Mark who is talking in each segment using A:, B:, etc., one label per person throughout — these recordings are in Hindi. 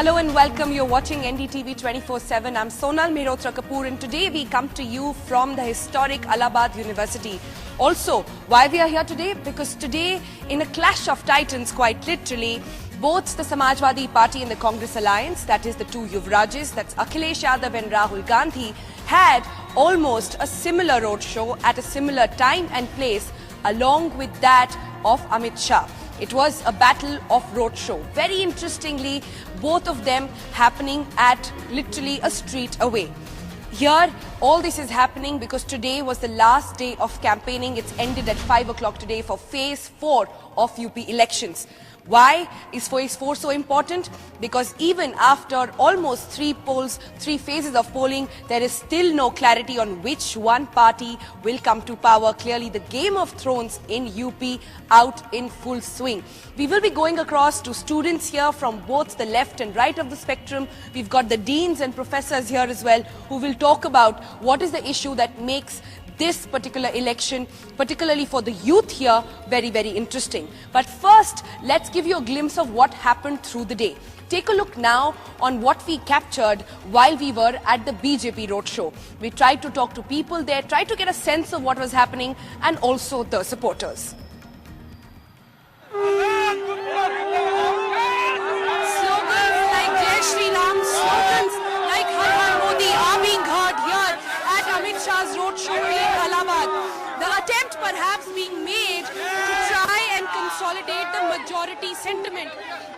A: Hello and welcome. You're watching NDTV 24/7. I'm Sonal Mehrotra Kapoor and today we come to you from the historic Allahabad University. Also, why we are here today? Because today, in a clash of titans, quite literally, both the Samajwadi Party and the Congress Alliance, that is the two Yuvrajas, that's Akhilesh Yadav and Rahul Gandhi, had almost a similar roadshow at a similar time and place along with that of Amit Shah. It was a battle of roadshow. Very interestingly, both of them happening at literally a street away. Here, all this is happening because today was the last day of campaigning. It's ended at 5 o'clock today for phase 4 of UP elections. Why is phase 4 so important? Because even after almost three phases of polling, there is still no clarity on which one party will come to power. Clearly, the Game of Thrones in UP out in full swing. We will be going across to students here from both the left and right of the spectrum. We've got the deans and professors here as well who will talk about what is the issue that makes this particular election, particularly for the youth here, very, very interesting. But first, let's give you a glimpse of what happened through the day. Take a look now on what we captured while we were at the BJP roadshow. We tried to talk to people there, tried to get a sense of what was happening and also the supporters. Slogans like Jai Shri Ram, slogans like Har Har Modi are being heard here at Amit Shah's roadshow in Allahabad. The attempt perhaps being made to try and consolidate the majority sentiment.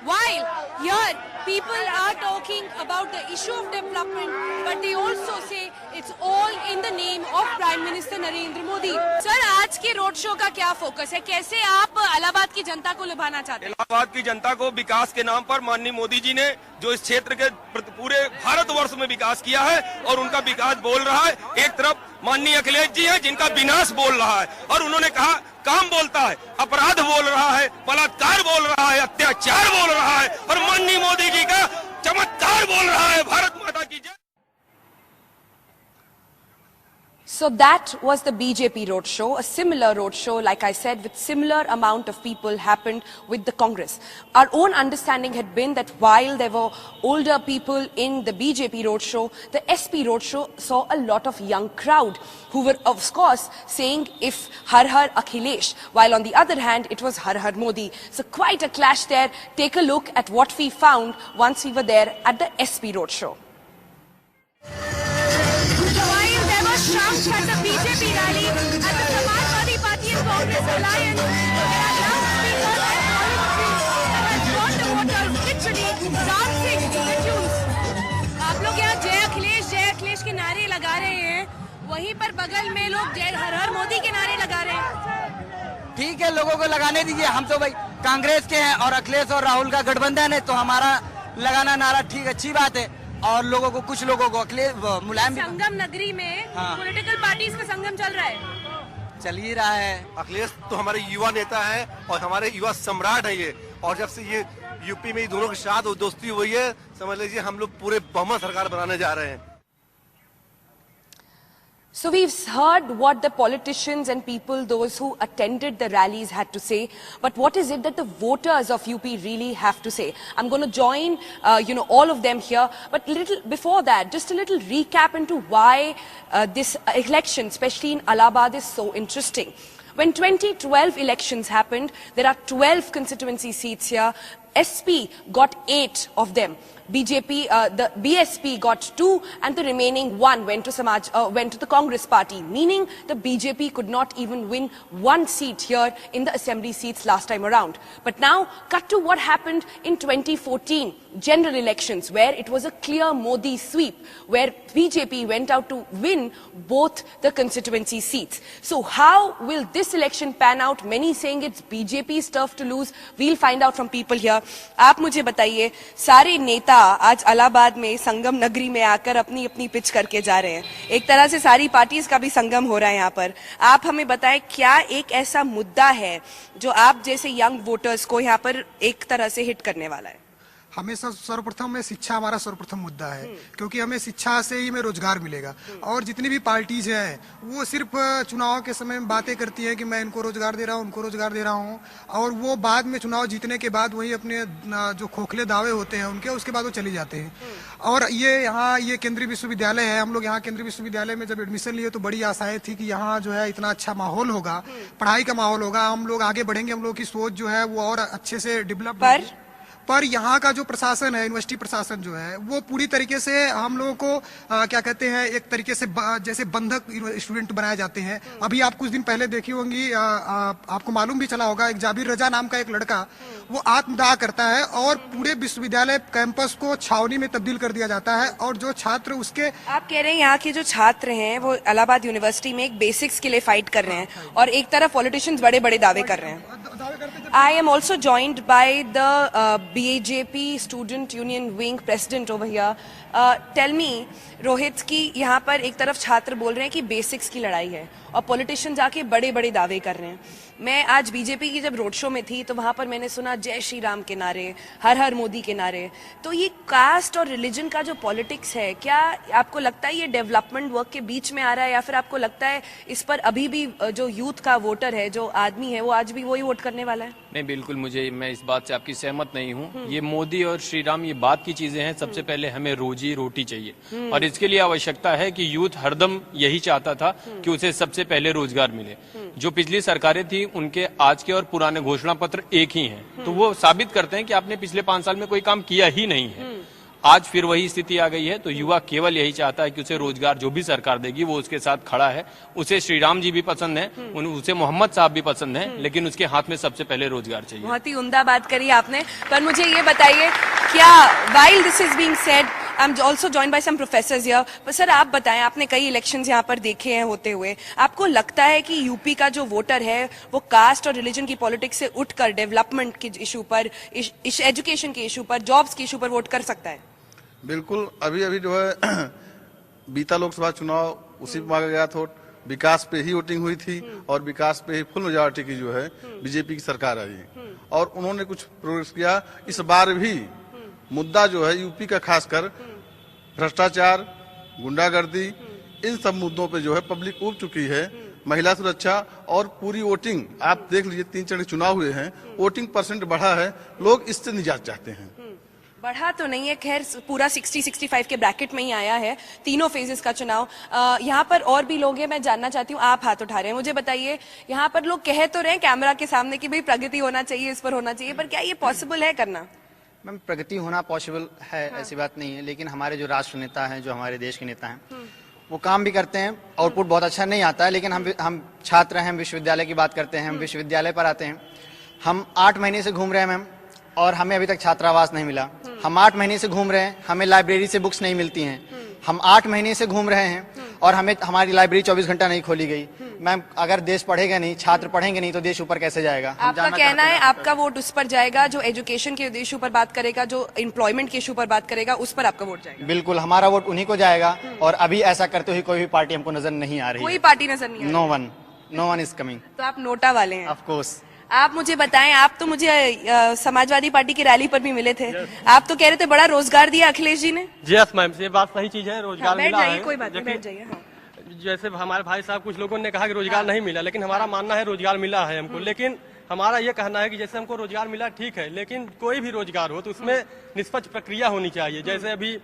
A: While here people are talking about the issue of development, but they also say it's all in the name of Prime Minister Narendra Modi. Sir, आज के रोड शो का क्या फोकस है? कैसे आप इलाहाबाद की जनता को लुभाना चाहते हैं?
B: इलाहाबाद की जनता को विकास के नाम पर माननीय मोदी जी ने जो इस क्षेत्र के पूरे भारतवर्ष में विकास किया है और उनका विकास बोल रहा है। एक तरफ माननीय अखिलेश जी हैं जिनका विनाश बोल रहा है और उन्होंने कहा काम बोलता है, अपराध बोल रहा है, बलात्कार बोल रहा है, अत्याचार बोल रहा है और माननीय मोदी जी का चमत्कार बोल रहा है। भारत माता की जय। So that was the BJP roadshow, a similar roadshow, like I said, with similar amount of people happened with the Congress. Our own understanding had been that while there were older people in the BJP roadshow, the SP roadshow saw a lot of young crowd who were, of course, saying if Har Har Akhilesh, while on the other hand, it was Har Har Modi. So quite a clash there. Take a look at what we found once we were there at the SP roadshow. Shouts at the BJP rally at the Samajwadi Party and Congress Alliance. There are loudspeakers and all of you that have got the voters literally dancing to the tunes. आप लोग यहाँ जय अखिलेश के नारे लगा रहे हैं, वहीं पर बगल में लोग जय हर हर मोदी के नारे लगा रहे हैं।
C: ठीक है, लोगों को लगाने दीजिए। हम तो भाई कांग्रेस के हैं और अखिलेश और राहुल का गठबंधन है, तो हमारा लगाना नारा ठीक अच्छी बात है। और लोगों को, कुछ लोगों को मुलायम
A: संगम नगरी में पॉलिटिकल पार्टीज का संगम चल रहा है,
C: चल ही रहा है।
D: अखिलेश तो हमारे युवा नेता है और हमारे युवा सम्राट है ये, और जब से ये यूपी में दोनों के साथ दोस्ती हुई है, समझ लीजिए हम लोग पूरे बहुमत सरकार बनाने जा रहे हैं।
A: So we've heard what the politicians and people, those who attended the rallies, had to say. But what is it that the voters of UP really have to say? I'm going to join, all of them here. But before that, just a little recap into why this election, especially in Allahabad, is so interesting. When 2012 elections happened, there are 12 constituency seats here. SP got 8 of them. BJP, the BSP got 2 and the remaining 1 went to the Congress party, meaning the BJP could not even win 1 seat here in the assembly seats last time around. But now, cut to what happened in 2014 general elections, where it was a clear Modi sweep, where BJP went out to win both the constituency seats. So how will this election pan out? Many saying it's BJP's turf to lose. We'll find out from people here. आप मुझे बताइए, सारे नेता आज इलाहाबाद में संगम नगरी में आकर अपनी अपनी पिच करके जा रहे हैं। एक तरह से सारी पार्टीज का भी संगम हो रहा है यहाँ पर। आप हमें बताएं, क्या एक ऐसा मुद्दा है जो आप जैसे यंग वोटर्स को यहाँ पर एक तरह से हिट करने वाला है?
E: हमें सर्वप्रथम में शिक्षा हमारा सर्वप्रथम मुद्दा है, क्योंकि हमें शिक्षा से ही हमें रोजगार मिलेगा। और जितनी भी पार्टीज हैं वो सिर्फ चुनाव के समय में बातें करती हैं कि मैं इनको रोजगार दे रहा हूँ, उनको रोजगार दे रहा हूँ, और वो बाद में चुनाव जीतने के बाद वही अपने जो खोखले दावे होते हैं उनके, उसके बाद वो चली जाते हैं। और ये केंद्रीय विश्वविद्यालय है, हम लोग यहाँ केंद्रीय विश्वविद्यालय में जब एडमिशन लिए तो बड़ी आशाएं थी कि यहाँ जो है इतना अच्छा माहौल होगा, पढ़ाई का माहौल होगा, हम लोग आगे बढ़ेंगे, हम लोग की सोच जो है वो और अच्छे से डेवलप पर यहाँ का जो प्रशासन है, यूनिवर्सिटी प्रशासन जो है वो पूरी तरीके से हम लोगों को क्या कहते हैं, एक तरीके से जैसे बंधक स्टूडेंट बनाए जाते हैं। अभी आप कुछ दिन पहले देखी होंगी, आपको मालूम भी चला होगा, एक जाबिर रजा नाम का एक लड़का वो आत्मदाह करता है और पूरे विश्वविद्यालय कैंपस को छावनी में तब्दील कर दिया जाता है। और जो छात्र उसके,
B: आप कह रहे हैं यहाँ के जो छात्र हैं वो इलाहाबाद यूनिवर्सिटी में एक बेसिक्स के लिए फाइट कर रहे हैं और एक तरफ पॉलिटिशियंस बड़े बड़े दावे कर रहे हैं। I am also joined by the BJP Student Union Wing President over here. Tell me, Rohit, की यहाँ पर एक तरफ छात्र बोल रहे हैं कि बेसिक्स की लड़ाई है और पॉलिटिशियन जाके बड़े बड़े दावे कर रहे हैं। मैं आज बीजेपी की जब रोड शो में थी तो वहां पर मैंने सुना जय श्री राम के नारे, हर हर मोदी के नारे। तो ये कास्ट और रिलीजन का जो पॉलिटिक्स है, क्या आपको लगता है ये डेवलपमेंट वर्क के बीच में आ रहा है, या फिर आपको लगता है इस पर अभी भी जो यूथ का वोटर है, जो आदमी है, वो आज भी वही वोट करने वाला है?
F: नहीं, बिल्कुल, मैं इस बात से आपकी सहमत नहीं हूँ। ये मोदी और श्री राम ये बात की चीजें हैं। सबसे पहले हमें रोजी रोटी चाहिए और इसके लिए आवश्यकता है कि यूथ हरदम यही चाहता था कि उसे सबसे पहले रोजगार मिले। जो पिछली सरकारें थी उनके आज के और पुराने घोषणा पत्र एक ही हैं, तो वो साबित करते हैं कि आपने पिछले 5 साल में कोई काम किया ही नहीं है। आज फिर वही स्थिति आ गई है, तो युवा केवल यही चाहता है कि उसे रोजगार जो भी सरकार देगी वो उसके साथ खड़ा है। उसे श्री राम जी भी पसंद है, उसे मोहम्मद साहब भी पसंद है, लेकिन उसके हाथ में सबसे पहले रोजगार चाहिए।
B: बहुत ही उम्दा बात करी आपने। पर मुझे ये बताइए, क्या while this is being said, I'm also joined by some professors here. पर सर आप बताएं, आपने कई इलेक्शंस यहाँ पर देखे हैं होते हुए, आपको लगता है कि यूपी का जो वोटर है वो कास्ट और रिलीजन की पॉलिटिक्स से उठकर डेवलपमेंट के इशू पर, एजुकेशन के इशू पर, जॉब्स के इशू पर वोट कर सकता है?
G: बिल्कुल। अभी जो है बीता लोकसभा चुनाव उसी पे मांगा गया था, विकास पे ही वोटिंग हुई थी और विकास पे ही फुल मेजॉरिटी की जो है बीजेपी की सरकार आई और उन्होंने कुछ प्रोग्रेस किया। इस बार भी मुद्दा जो है यूपी का खासकर भ्रष्टाचार, गुंडागर्दी, इन सब मुद्दों पे जो है पब्लिक उब चुकी है। महिला सुरक्षा और पूरी वोटिंग, आप देख लीजिए 3 चरण चुनाव हुए हैं, वोटिंग परसेंट बढ़ा है, लोग इससे निजात चाहते हैं।
B: बढ़ा तो नहीं है, खैर पूरा 60-65 के ब्रैकेट में ही आया है तीनों फेजेस का चुनाव। यहाँ पर और भी लोग हैं, मैं जानना चाहती हूँ, आप हाथ उठा रहे हैं, मुझे बताइए, यहाँ पर लोग कह तो रहे हैं कैमरा के सामने कि भाई प्रगति होना चाहिए, इस पर होना चाहिए, पर क्या ये पॉसिबल है करना?
H: मैम, प्रगति होना पॉसिबल है, ऐसी बात नहीं है, लेकिन हमारे जो राष्ट्र नेता हैं, जो हमारे देश के नेता हैं, वो काम भी करते हैं, आउटपुट बहुत अच्छा नहीं आता है, लेकिन हम छात्र हैं, हम विश्वविद्यालय की बात करते हैं, हम विश्वविद्यालय पर आते हैं। हम 8 महीने से घूम रहे हैं मैम, और हमें अभी तक छात्रावास नहीं मिला। हम 8 महीने से घूम रहे हैं, हमें लाइब्रेरी से बुक्स नहीं मिलती हैं। हम 8 महीने से घूम रहे हैं और हमारी लाइब्रेरी 24 घंटा नहीं खोली गई। मैम, अगर देश पढ़ेगा नहीं, छात्र पढ़ेंगे नहीं, तो देश ऊपर कैसे जाएगा?
B: आपका कहना है आपका वोट उस पर जाएगा जो एजुकेशन के इशू पर बात करेगा, जो एम्प्लॉयमेंट के इशू पर बात करेगा, उस पर आपका वोट जाएगा?
H: बिल्कुल, हमारा वोट उन्हीं को जाएगा और अभी ऐसा करते हुए कोई भी पार्टी हमको नजर नहीं आ रही।
B: कोई पार्टी नजर नहीं आ रही?
H: No one is coming.
B: तो आप नोटा वाले हैं?
H: Of course.
B: आप मुझे बताएं, आप तो मुझे समाजवादी पार्टी की रैली पर भी मिले थे, आप तो कह रहे थे बड़ा रोजगार दिया अखिलेश जी ने।
I: यस मैम, ये बात सही चीज है, रोजगार
B: बैठ
I: मिला
B: जाइए,
I: है।
B: कोई बात नहीं, बैठ जाइए।
I: जैसे हमारे भाई साहब कुछ लोगों ने कहा कि रोजगार नहीं मिला, लेकिन हमारा मानना है रोजगार मिला है हमको। लेकिन हमारा ये कहना है कि जैसे हमको रोजगार मिला ठीक है, लेकिन कोई भी रोजगार हो तो उसमें निष्पक्ष प्रक्रिया होनी चाहिए। जैसे अभी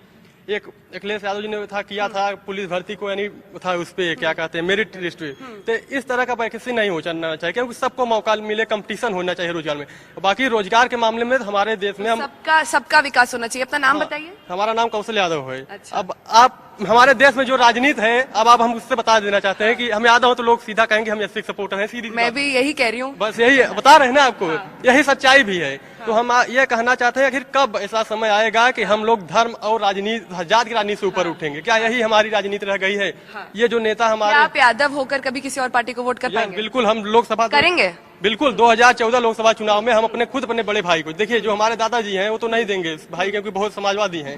I: एक अखिलेश यादव जी ने किया था पुलिस भर्ती को, यानी था उस पे क्या कहते हैं मेरिट लिस्ट पे, तो इस तरह का वैकेंसी नहीं हो चलना चाहिए, क्योंकि सबको मौका मिले, कंपटीशन होना चाहिए रोजगार में। बाकी रोजगार के मामले में हमारे देश में हम
B: सबका विकास होना चाहिए। अपना नाम बताइए।
I: हमारा नाम कौशल यादव है। अच्छा। अब आप हमारे देश में जो राजनीति है, अब हम उससे बता देना चाहते हैं कि हम यादव हो तो लोग सीधा कहेंगे हम एसपी सपोर्टर हैं, सीधी
B: मैं भी यही कह रही हूँ,
I: बस यही बता रहे हैं ना आपको। यही सच्चाई भी है। तो हम ये कहना चाहते हैं आखिर कब ऐसा समय आएगा कि हम लोग धर्म और राजनीति, जात की राजनीति से ऊपर उठेंगे? क्या यही हमारी राजनीति रह गई है? ये जो नेता हमारे,
B: आप यादव होकर कभी किसी और पार्टी को वोट कर पाएंगे?
I: बिल्कुल, हम लोकसभा
B: करेंगे।
I: बिल्कुल, 2014 लोकसभा चुनाव में हम अपने बड़े भाई को, देखिए जो हमारे दादाजी हैं वो तो नहीं देंगे भाई, क्योंकि बहुत समाजवादी हैं।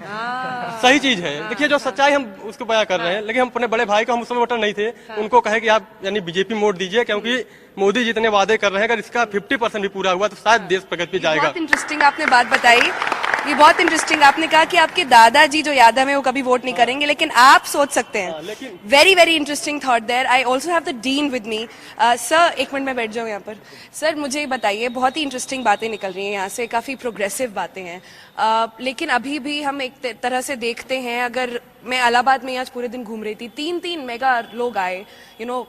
I: सही चीज है, देखिए जो सच्चाई हम उसको बयां कर रहे हैं। लेकिन हम अपने बड़े भाई को, हम उस समय वोटर नहीं थे, उनको कहे कि आप यानी बीजेपी वोट दीजिए, क्योंकि मोदी जितने वादे कर रहे हैं अगर इसका 50% भी पूरा हुआ तो शायद देश प्रगति पे जाएगा।
B: बहुत इंटरेस्टिंग आपने बात बताई। ये बहुत इंटरेस्टिंग, आपने कहा कि आपके दादाजी जो यादव है वो कभी वोट नहीं करेंगे, लेकिन आप सोच सकते हैं. Very very interesting thought there. I also have the dean with me. Sir, एक मिनट में बैठ जाऊँ यहाँ पर. सर, मुझे बताइए, बहुत ही इंटरेस्टिंग बातें निकल रही हैं यहाँ से, काफी प्रोग्रेसिव बातें हैं, लेकिन अभी भी हम एक तरह से देखते हैं, अगर मैं इलाहाबाद में आज पूरे दिन घूम रही थी, 3 मेगा लोग आए,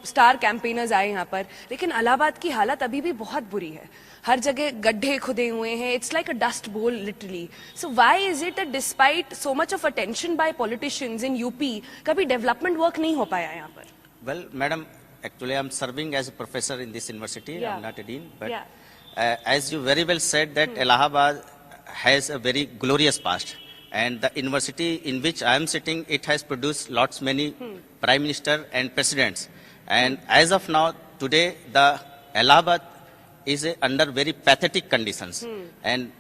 B: स्टार कैंपेनर्स आए यहाँ पर, लेकिन इलाहाबाद की हालत अभी भी बहुत बुरी है. हर जगह गड्ढे खुदे हुए हैं. It's like a dust bowl literally. So why is it that despite so much of attention by politicians in UP कभी डेवलपमेंट वर्क नहीं हो पाया यहाँ पर?
J: Well, madam, actually I'm serving as a professor in this university.
B: Yeah.
J: I'm not a dean, but
B: Yeah.
J: As you very well said that Allahabad has a very glorious past, and the university in which I am sitting, it has produced lots many prime minister and presidents, and as of now today the Allahabad is under very pathetic conditions, and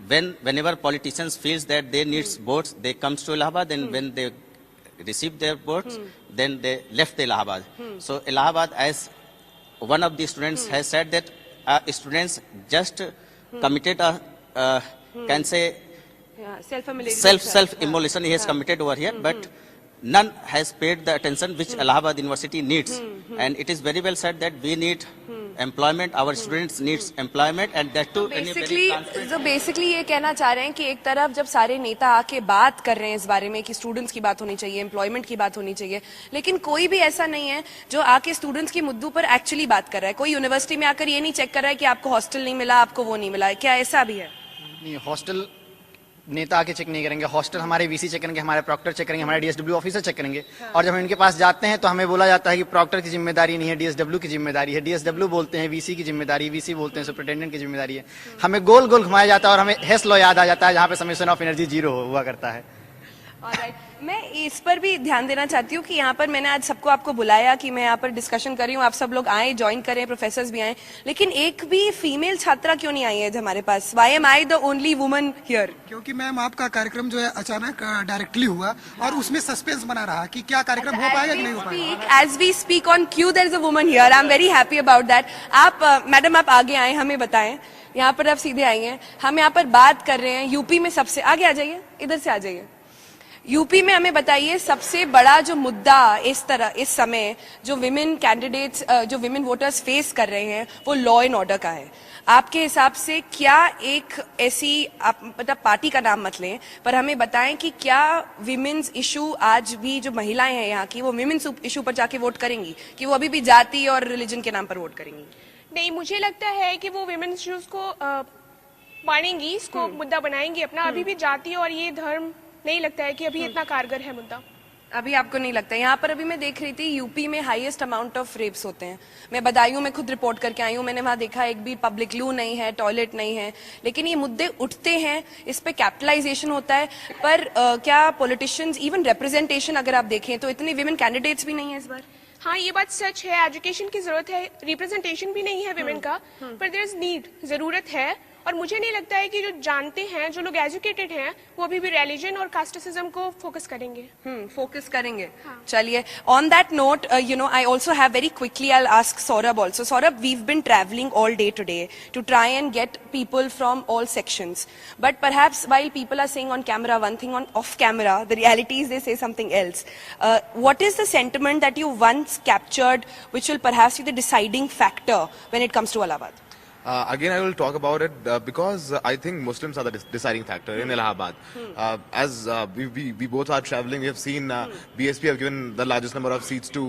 J: whenever politicians feels that they needs votes, they comes to Allahabad, and when they receive their votes, then they left the Allahabad. So Allahabad, as one of the students has said that students just committed a can say self-immolation he has committed over here, but none has paid the attention which Allahabad University needs. And it is very well said that we need employment, our students needs employment, and that too in a very transparent.
B: Basically ये कहना चाह रहे हैं कि एक तरफ जब सारे नेता आके बात कर रहे हैं इस बारे में कि स्टूडेंट्स की बात होनी चाहिए, एम्प्लॉयमेंट की बात होनी चाहिए, लेकिन कोई भी ऐसा नहीं है जो आके स्टूडेंट्स के मुद्दों पर एक्चुअली बात कर रहा है. कोई यूनिवर्सिटी में आकर ये नहीं चेक कर रहा है कि आपको हॉस्टल नहीं मिला, आपको वो नहीं मिला. क्या ऐसा भी है?
H: नहीं, हॉस्टल नेता आके चेक नहीं करेंगे. हॉस्टल हमारे वीसी चेक करेंगे, हमारे प्रॉक्टर चेक करेंगे, हमारे डीएसडब्ल्यू ऑफिसर चेक करेंगे. और जब हम इनके पास जाते हैं तो हमें बोला जाता है कि प्रॉक्टर की जिम्मेदारी नहीं है, डीएसडब्ल्यू की जिम्मेदारी है. डीएसडब्ल्यू बोलते हैं वीसी की जिम्मेदारी, वीसी बोलते हैं सुपरिटेंडेंट की जिम्मेदारी है. हमें गोल गोल घुमाया जाता है और हमें हेस लॉ याद आ जाता है जहाँ पे समेशन ऑफ एनर्जी 0 हुआ करता है.
B: Alright. मैं इस पर भी ध्यान देना चाहती हूँ कि यहाँ पर मैंने आज सबको आपको बुलाया कि मैं यहाँ पर डिस्कशन कर रही हूँ, आप सब लोग आए, ज्वाइन करें, प्रोफेसर्स भी आए, लेकिन एक भी फीमेल छात्रा क्यों नहीं आई है हमारे पास? Why am I the only woman here?
E: क्योंकि मैम आपका कार्यक्रम जो है अचानक डायरेक्टली हुआ और उसमें सस्पेंस बना रहा कि क्या कार्यक्रम हो पाएगा कि नहीं हो पाएगा.
B: As we speak on cue, there is a woman here. I'm very happy about that. आप मैडम आप आगे आए, हमें बताएं. यहाँ पर आप सीधे आई हैं, हम यहाँ पर बात कर रहे हैं यूपी में सबसे आगे आ जाइए, इधर से आ जाइए. यूपी में हमें बताइए सबसे बड़ा जो मुद्दा इस समय जो विमेन कैंडिडेट्स, जो विमेन वोटर्स फेस कर रहे हैं वो लॉ एंड ऑर्डर का है. आपके हिसाब से क्या एक ऐसी, आप मतलब पार्टी का नाम मत लें, पर हमें बताएं कि क्या विमेन्स इशू आज भी जो महिलाएं हैं यहाँ की वो विमेन्स इशू पर जाके वोट करेंगी कि वो अभी भी जाति और रिलीजन के नाम पर वोट करेंगी?
K: नहीं, मुझे लगता है कि वो विमेन इश्यूज को मानेंगी, इसको मुद्दा बनाएंगी अपना. अभी भी जाति और ये धर्म नहीं लगता है कि अभी इतना कारगर है मुद्दा.
B: अभी आपको नहीं लगता? यहाँ पर अभी मैं देख रही थी यूपी में हाईएस्ट अमाउंट ऑफ रेप्स होते हैं. मैं बदायूं में खुद रिपोर्ट करके आई हूँ, मैंने वहां देखा एक भी पब्लिक लू नहीं है, टॉयलेट नहीं है, लेकिन ये मुद्दे उठते हैं, इस पे कैपिटलाइजेशन होता है. पर क्या पॉलिटिशियंस, इवन रिप्रेजेंटेशन अगर आप देखें तो इतने विमेन कैंडिडेट्स भी नहीं है इस बार.
K: हाँ, ये बात सच है. एजुकेशन की जरूरत है, रिप्रेजेंटेशन भी नहीं है विमेन का, पर देयर इज नीड, जरूरत है. और मुझे नहीं लगता है कि जो जानते हैं, जो लोग एजुकेटेड हैं, वो अभी भी रिलीजन और कास्टिसिज्म को फोकस करेंगे.
B: फोकस करेंगे. चलिए, on that note, I also have very quickly, I will ask Saurabh also. Saurabh, we have been travelling all day today to try and get people from all sections, but perhaps while people are saying on camera one thing, on off camera the reality is they say something else. What is the sentiment that you once captured which will perhaps be the deciding factor when it comes to Allahabad?
L: Again, I will talk about it because I think Muslims are the deciding factor in Allahabad. As we both are traveling, we have seen BSP have given the largest number of seats to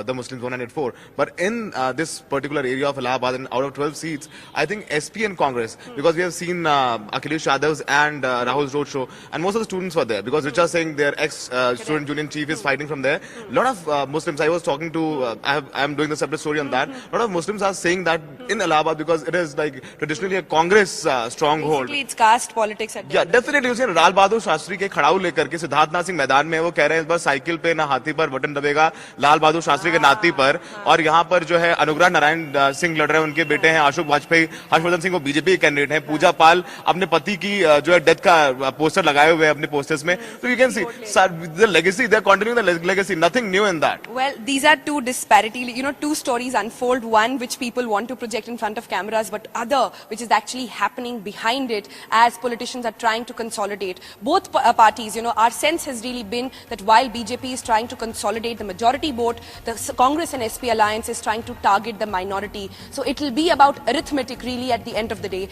L: the Muslims, 104. But in this particular area of Allahabad, and out of 12 seats, I think SP and Congress, because we have seen Akhilesh Yadav's and Rahul's roadshow, and most of the students were there because Richa Singh, their ex-student union chief, is fighting from there. A lot of Muslims, I was talking to, I am doing the separate story on that. A lot of Muslims are saying that in Allahabad because it is like traditionally a Congress stronghold.
B: Basically, it's caste politics.
L: Yeah, definitely. You see, Lal Bahadur Shastri के खड़ाऊ लेकर के सिद्धार्थनाथ सिंह मैदान में वो कह रहे हैं इस बार साइकिल पे ना हाथी पर बटन दबेगा, लाल बहादुर शास्त्री के नाती पर. और यहाँ पर जो है अनुग्रह नारायण सिंह लड़ रहे हैं, उनके बेटे हैं अशोक वाजपेयी. हर्षवर्धन सिंह वो बीजेपी कैंडिडेट हैं. पूजा पाल अपने पति की जो है डेथ का पोस्टर लगाए हुए हैं अपने पोस्टर्स में. तो you can see the legacy, they are continuing the legacy, nothing new in that.
B: Well, these are two disparity, two stories unfold. One which people want to project in front of cameras but other which is actually happening behind it as politicians are trying to consolidate both parties. Our sense has really been that while BJP is trying to consolidate the majority vote, the Congress and SP alliance is trying to target the minority. So it will be about arithmetic really at the end of the day.